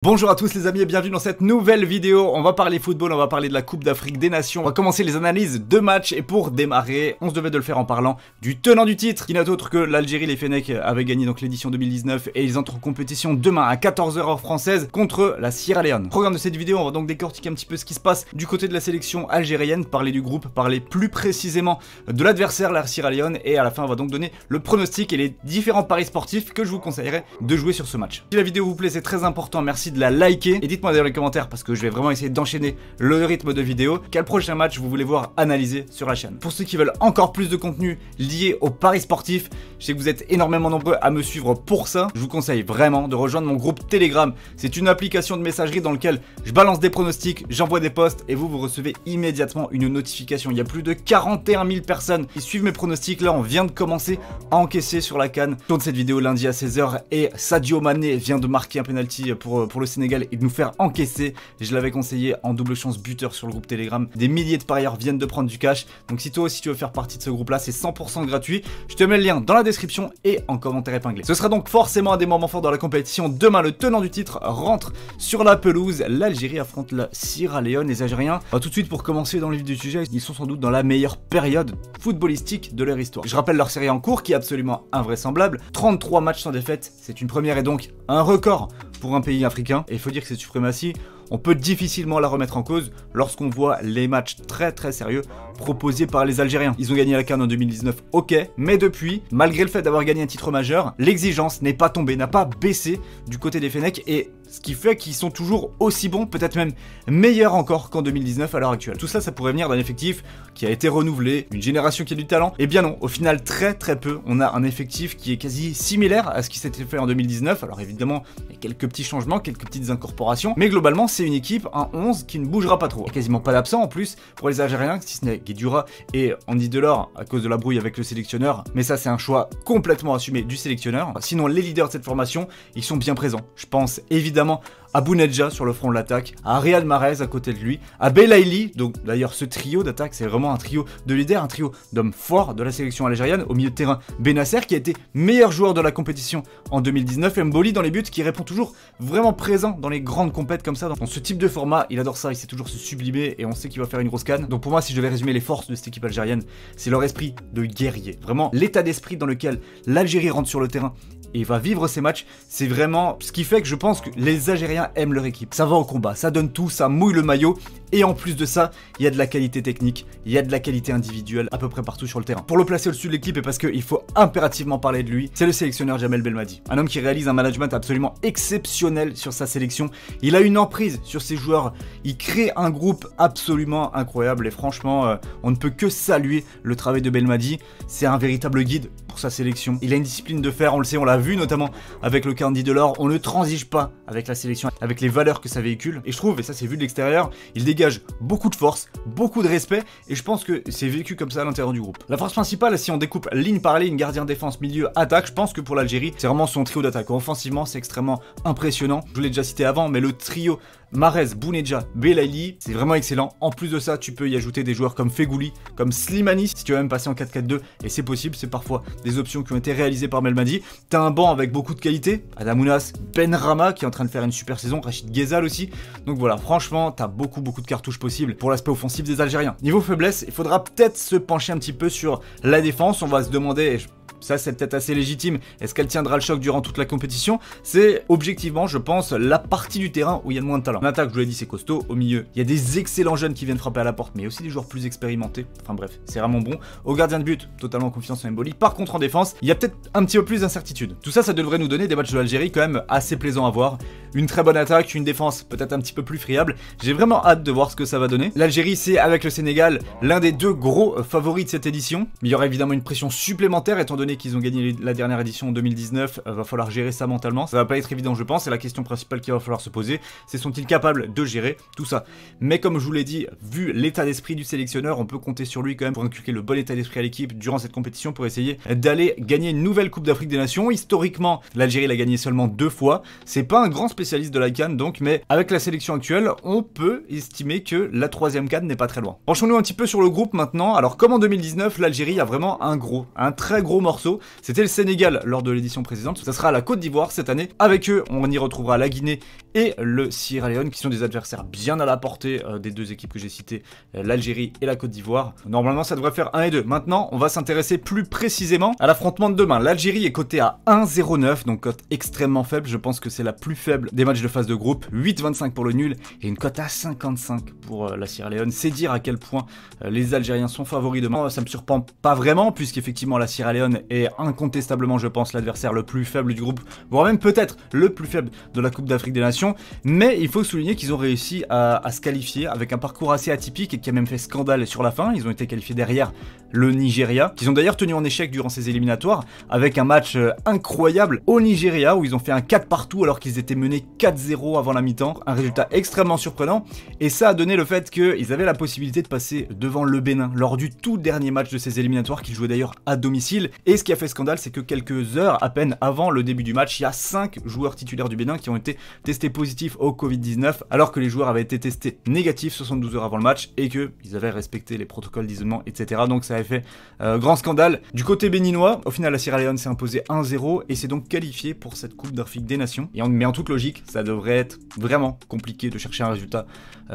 Bonjour à tous les amis et bienvenue dans cette nouvelle vidéo. On va parler football, on va parler de la Coupe d'Afrique des Nations. On va commencer les analyses de matchs et pour démarrer, on se devait de le faire en parlant du tenant du titre, qui n'a autre que l'Algérie. Les Fennecs avaient gagné donc l'édition 2019 et ils entrent en compétition demain à 14h heure française contre la Sierra Leone. Programme de cette vidéo, on va donc décortiquer un petit peu ce qui se passe du côté de la sélection algérienne, parler du groupe, parler plus précisément de l'adversaire, la Sierra Leone, et à la fin on va donc donner le pronostic et les différents paris sportifs que je vous conseillerais de jouer sur ce match. Si la vidéo vous plaît, c'est très important, merci de la liker et dites-moi dans les commentaires parce que je vais vraiment essayer d'enchaîner le rythme de vidéo quel prochain match vous voulez voir analysé sur la chaîne. Pour ceux qui veulent encore plus de contenu lié aux paris sportifs, je sais que vous êtes énormément nombreux à me suivre pour ça, je vous conseille vraiment de rejoindre mon groupe Telegram. C'est une application de messagerie dans laquelle je balance des pronostics, j'envoie des posts et vous recevez immédiatement une notification. Il y a plus de 41 000 personnes qui suivent mes pronostics. Là on vient de commencer à encaisser sur la CAN. Je tourne cette vidéo lundi à 16 h et Sadio Mané vient de marquer un penalty pour le Sénégal et de nous faire encaisser. Je l'avais conseillé en double chance buteur sur le groupe Telegram. Des milliers de parieurs viennent de prendre du cash. Donc si toi aussi tu veux faire partie de ce groupe là, c'est 100% gratuit. Je te mets le lien dans la description et en commentaire épinglé. Ce sera donc forcément un des moments forts dans la compétition. Demain, le tenant du titre rentre sur la pelouse. L'Algérie affronte la Sierra Leone. Les Algériens, tout de suite pour commencer dans le vif du sujet, ils sont sans doute dans la meilleure période footballistique de leur histoire. Je rappelle leur série en cours qui est absolument invraisemblable. 33 matchs sans défaite, c'est une première et donc un record pour un pays africain. Et il faut dire que cette suprématie, on peut difficilement la remettre en cause lorsqu'on voit les matchs très sérieux proposés par les Algériens. Ils ont gagné la CAN en 2019, ok, mais depuis, malgré le fait d'avoir gagné un titre majeur, l'exigence n'est pas tombée, n'a pas baissé du côté des Fennecs, et ce qui fait qu'ils sont toujours aussi bons, peut-être même meilleurs encore qu'en 2019 à l'heure actuelle. Tout ça, ça pourrait venir d'un effectif qui a été renouvelé, une génération qui a du talent. Et bien non, au final, très peu, on a un effectif qui est quasi similaire à ce qui s'était fait en 2019. Alors évidemment, il y a quelques petits changements, quelques petites incorporations, mais globalement, c'est une équipe, un 11 qui ne bougera pas trop. Il n'y a quasiment pas d'absents en plus pour les Algériens, si ce n'est Guedioura et Andy Delors à cause de la brouille avec le sélectionneur. Mais ça, c'est un choix complètement assumé du sélectionneur. Sinon, les leaders de cette formation, ils sont bien présents. Je pense évidemment à Bounedjah sur le front de l'attaque, à Riyad Mahrez à côté de lui, à Belaïli. Donc d'ailleurs ce trio d'attaque, c'est vraiment un trio de leaders, un trio d'hommes forts de la sélection algérienne. Au milieu de terrain, Benasser qui a été meilleur joueur de la compétition en 2019, Mboli dans les buts qui répond toujours vraiment présent dans les grandes compètes comme ça. Dans ce type de format, il adore ça, il sait toujours se sublimer et on sait qu'il va faire une grosse canne. Donc pour moi, si je devais résumer les forces de cette équipe algérienne, c'est leur esprit de guerrier. Vraiment l'état d'esprit dans lequel l'Algérie rentre sur le terrain et va vivre ces matchs, c'est vraiment ce qui fait que je pense que les Algériens aiment leur équipe. Ça va au combat, ça donne tout, ça mouille le maillot, et en plus de ça, il y a de la qualité technique, il y a de la qualité individuelle à peu près partout sur le terrain. Pour le placer au-dessus de l'équipe, et parce qu'il faut impérativement parler de lui, c'est le sélectionneur Jamel Belmadi. Un homme qui réalise un management absolument exceptionnel sur sa sélection. Il a une emprise sur ses joueurs, il crée un groupe absolument incroyable, et franchement, on ne peut que saluer le travail de Belmadi. C'est un véritable guide pour sa sélection. Il a une discipline de fer, on le sait, on l'a vu notamment avec le Andy Delors, on ne transige pas avec la sélection, avec les valeurs que ça véhicule, et je trouve, et ça c'est vu de l'extérieur, il dégage beaucoup de force, beaucoup de respect, et je pense que c'est vécu comme ça à l'intérieur du groupe. La force principale, si on découpe ligne par ligne, gardien, défense, milieu, attaque, je pense que pour l'Algérie, c'est vraiment son trio d'attaque. Offensivement, c'est extrêmement impressionnant, je vous l'ai déjà cité avant, mais le trio Mahrez, Bounedjah, Belaïli, c'est vraiment excellent. En plus de ça, tu peux y ajouter des joueurs comme Fegouli, comme Slimani, si tu veux même passer en 4-4-2, et c'est possible, c'est parfois des options qui ont été réalisées par Belmadi. T'as un banc avec beaucoup de qualité, Adamounas, Benrahma qui est en train de faire une super saison, Rachid Ghezal aussi. Donc voilà, franchement, t'as beaucoup de cartouches possibles pour l'aspect offensif des Algériens. Niveau faiblesse, il faudra peut-être se pencher un petit peu sur la défense. On va se demander, ça c'est peut-être assez légitime, est-ce qu'elle tiendra le choc durant toute la compétition? C'est objectivement, je pense, la partie du terrain où il y a le moins de talent. En attaque, je vous l'ai dit, c'est costaud. Au milieu, il y a des excellents jeunes qui viennent frapper à la porte, mais aussi des joueurs plus expérimentés. Enfin bref, c'est vraiment bon. Au gardien de but, totalement confiance en Mboli. Par contre, en défense, il y a peut-être un petit peu plus d'incertitude. Tout ça, ça devrait nous donner des matchs de l'Algérie quand même assez plaisants à voir. Une très bonne attaque, une défense peut-être un petit peu plus friable. J'ai vraiment hâte de voir ce que ça va donner. L'Algérie, c'est avec le Sénégal l'un des deux gros favoris de cette édition. Mais il y aura évidemment une pression supplémentaire étant donné qu'ils ont gagné la dernière édition en 2019. Va falloir gérer ça mentalement. Ça va pas être évident, je pense. Et la question principale qu'il va falloir se poser, c'est sont-ils capables de gérer tout ça? Mais comme je vous l'ai dit, vu l'état d'esprit du sélectionneur, on peut compter sur lui quand même pour inculquer le bon état d'esprit à l'équipe durant cette compétition pour essayer d'aller gagner une nouvelle Coupe d'Afrique des Nations. Historiquement, l'Algérie l'a gagné seulement 2 fois. C'est pas un grand spécialiste de la CAN donc, mais avec la sélection actuelle, on peut estimer que la 3e CAN n'est pas très loin. Penchons-nous un petit peu sur le groupe maintenant. Alors comme en 2019, l'Algérie a vraiment un très gros morceau morceau. C'était le Sénégal lors de l'édition précédente. Ça sera la Côte d'Ivoire cette année. Avec eux, on y retrouvera la Guinée et le Sierra Leone, qui sont des adversaires bien à la portée des deux équipes que j'ai citées, l'Algérie et la Côte d'Ivoire. Normalement, ça devrait faire 1 et 2. Maintenant, on va s'intéresser plus précisément à l'affrontement de demain. L'Algérie est cotée à 1,09, donc cote extrêmement faible. Je pense que c'est la plus faible des matchs de phase de groupe. 8,25 pour le nul et une cote à 55 pour la Sierra Leone. C'est dire à quel point les Algériens sont favoris demain. Ça me surprend pas vraiment, puisqu'effectivement la Sierra Leone est incontestablement, je pense, l'adversaire le plus faible du groupe, voire même peut-être le plus faible de la Coupe d'Afrique des Nations. Mais il faut souligner qu'ils ont réussi à se qualifier avec un parcours assez atypique et qui a même fait scandale sur la fin. Ils ont été qualifiés derrière le Nigeria, qu'ils ont d'ailleurs tenu en échec durant ces éliminatoires, avec un match incroyable au Nigeria où ils ont fait un 4 partout alors qu'ils étaient menés 4-0 avant la mi-temps. Un résultat extrêmement surprenant, et ça a donné le fait qu'ils avaient la possibilité de passer devant le Bénin lors du tout dernier match de ces éliminatoires qu'ils jouaient d'ailleurs à domicile. Et ce qui a fait scandale, c'est que quelques heures à peine avant le début du match, il y a 5 joueurs titulaires du Bénin qui ont été testés positifs au Covid-19 alors que les joueurs avaient été testés négatifs 72 heures avant le match et qu'ils avaient respecté les protocoles d'isolement, etc. Donc ça avait fait grand scandale. Du côté béninois, au final la Sierra Leone s'est imposée 1-0 et s'est donc qualifiée pour cette Coupe d'Afrique des Nations. Mais en toute logique, ça devrait être vraiment compliqué de chercher un résultat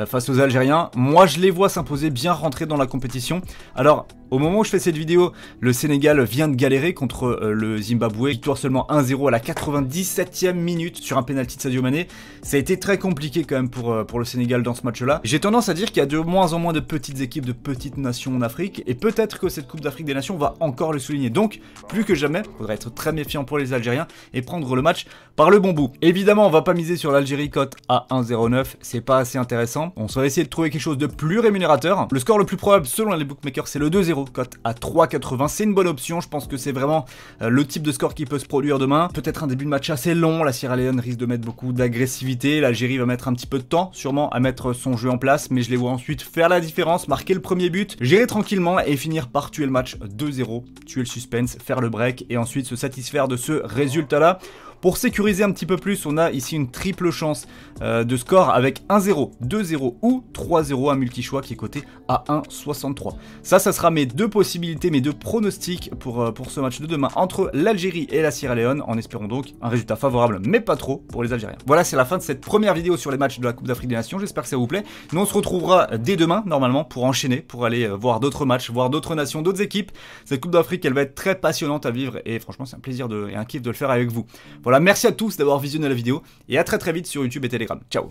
face aux Algériens. Moi je les vois s'imposer, bien rentrer dans la compétition. Alors au moment où je fais cette vidéo, le Sénégal vient de galérer contre le Zimbabwe. Victoire seulement 1-0 à la 97e minute sur un penalty de Sadio Mané. Ça a été très compliqué quand même pour le Sénégal dans ce match-là. J'ai tendance à dire qu'il y a de moins en moins de petites équipes, de petites nations en Afrique. Et peut-être que cette Coupe d'Afrique des Nations va encore le souligner. Donc, plus que jamais, il faudrait être très méfiant pour les Algériens et prendre le match par le bon bout. Évidemment, on va pas miser sur l'Algérie cote à 1,09. C'est pas assez intéressant. On va essayer de trouver quelque chose de plus rémunérateur. Le score le plus probable selon les bookmakers, c'est le 2-0. Cote à 3,80, c'est une bonne option. Je pense que c'est vraiment le type de score qui peut se produire demain. Peut-être un début de match assez long. La Sierra Leone risque de mettre beaucoup d'agressivité. L'Algérie va mettre un petit peu de temps, sûrement, à mettre son jeu en place. Mais je les vois ensuite faire la différence, marquer le premier but, gérer tranquillement et finir par tuer le match 2-0. Tuer le suspense, faire le break et ensuite se satisfaire de ce résultat-là. Pour sécuriser un petit peu plus, on a ici une triple chance de score avec 1-0, 2-0 ou 3-0, un multi-choix qui est coté à 1,63. Ça sera mes deux possibilités, mes deux pronostics pour ce match de demain entre l'Algérie et la Sierra Leone, en espérant donc un résultat favorable, mais pas trop, pour les Algériens. Voilà, c'est la fin de cette première vidéo sur les matchs de la Coupe d'Afrique des Nations, j'espère que ça vous plaît. Nous on se retrouvera dès demain, normalement, pour enchaîner, pour aller voir d'autres matchs, voir d'autres nations, d'autres équipes. Cette Coupe d'Afrique, elle va être très passionnante à vivre, et franchement, c'est un plaisir et un kiff de le faire avec vous. Voilà, merci à tous d'avoir visionné la vidéo et à très vite sur YouTube et Telegram. Ciao.